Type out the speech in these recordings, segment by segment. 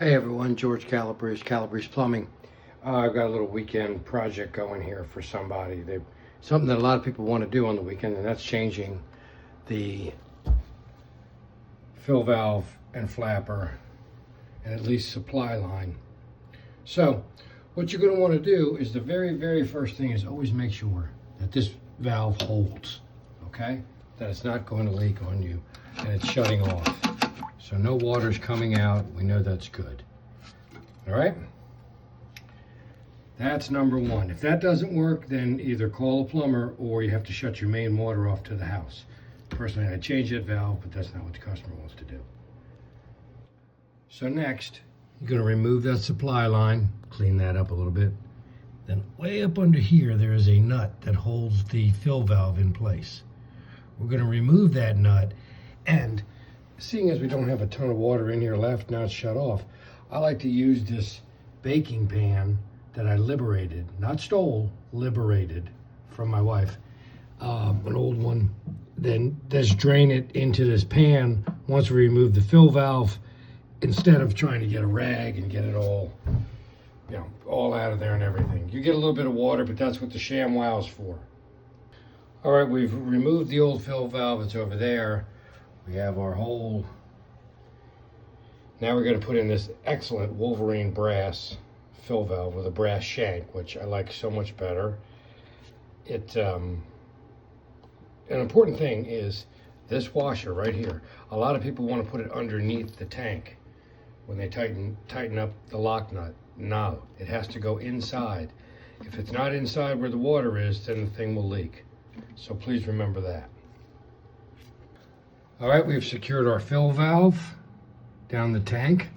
Hey everyone, George Calabrese Plumbing. I've got a little weekend project going here for somebody. Something that a lot of people want to do on the weekend, and that's changing the fill valve and flapper and at least supply line. So what you're going to want to do is the very first thing is always make sure that this valve holds, okay? That it's not going to leak on you and it's shutting off. So no water's coming out. We know that's good. All right? That's number one. If that doesn't work, then either call a plumber or you have to shut your main water off to the house. Personally, I changed that valve, but that's not what the customer wants to do. So next, you're going to remove that supply line, clean that up a little bit. Then way up under here, there is a nut that holds the fill valve in place. We're going to remove that nut, and seeing as we don't have a ton of water in here left, now it's shut off, I like to use this baking pan that I liberated, not stole, liberated from my wife, an old one. Then just drain it into this pan once we remove the fill valve, instead of trying to get a rag and get it all, all out of there and everything. You get a little bit of water, but that's what the ShamWow is for. All right, we've removed the old fill valve, it's over there. We have our hole. Now we're going to put in this excellent Wolverine brass fill valve with a brass shank, which I like so much better. An important thing is this washer right here. A lot of people want to put it underneath the tank when they tighten up the lock nut. No, it has to go inside. If it's not inside where the water is, then the thing will leak. So please remember that. All right, we've secured our fill valve down the tank.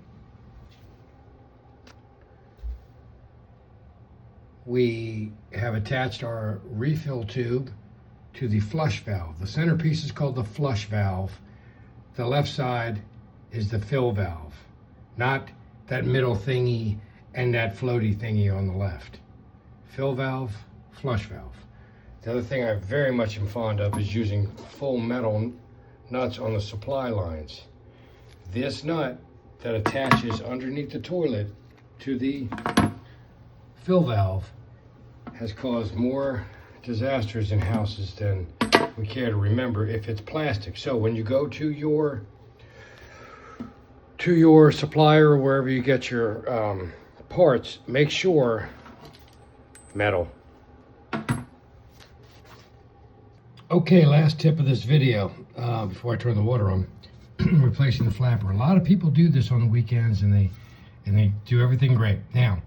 We have attached our refill tube to the flush valve. The centerpiece is called the flush valve. The left side is the fill valve, not that middle thingy and that floaty thingy on the left. Fill valve, flush valve. The other thing I very much am fond of is using full metal nuts on the supply lines. This nut that attaches underneath the toilet to the fill valve has caused more disasters in houses than we care to remember if it's plastic. So when you go to your supplier or wherever you get your parts, make sure metal. Okay, last tip of this video before I turn the water on, replacing the flapper. A lot of people do this on the weekends and they do everything great. Now,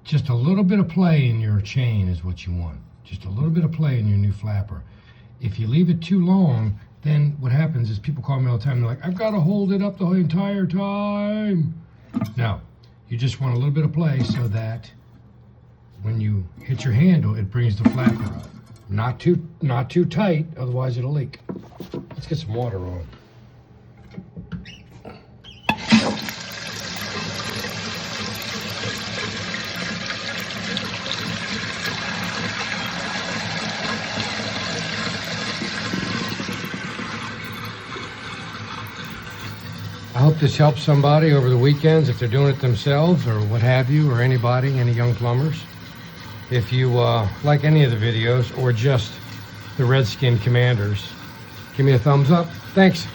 just a little bit of play in your chain is what you want. Just a little bit of play in your new flapper. If you leave it too long, then what happens is people call me all the time, they're like, I've got to hold it up the entire time. No, you just want a little bit of play so that when you hit your handle, it brings the flapper up. Not too tight, otherwise it'll leak. Let's get some water on. I hope this helps somebody over the weekends if they're doing it themselves or what have you, or anybody, any young plumbers. If you like any of the videos or just the Redskin Commanders, give me a thumbs up. Thanks.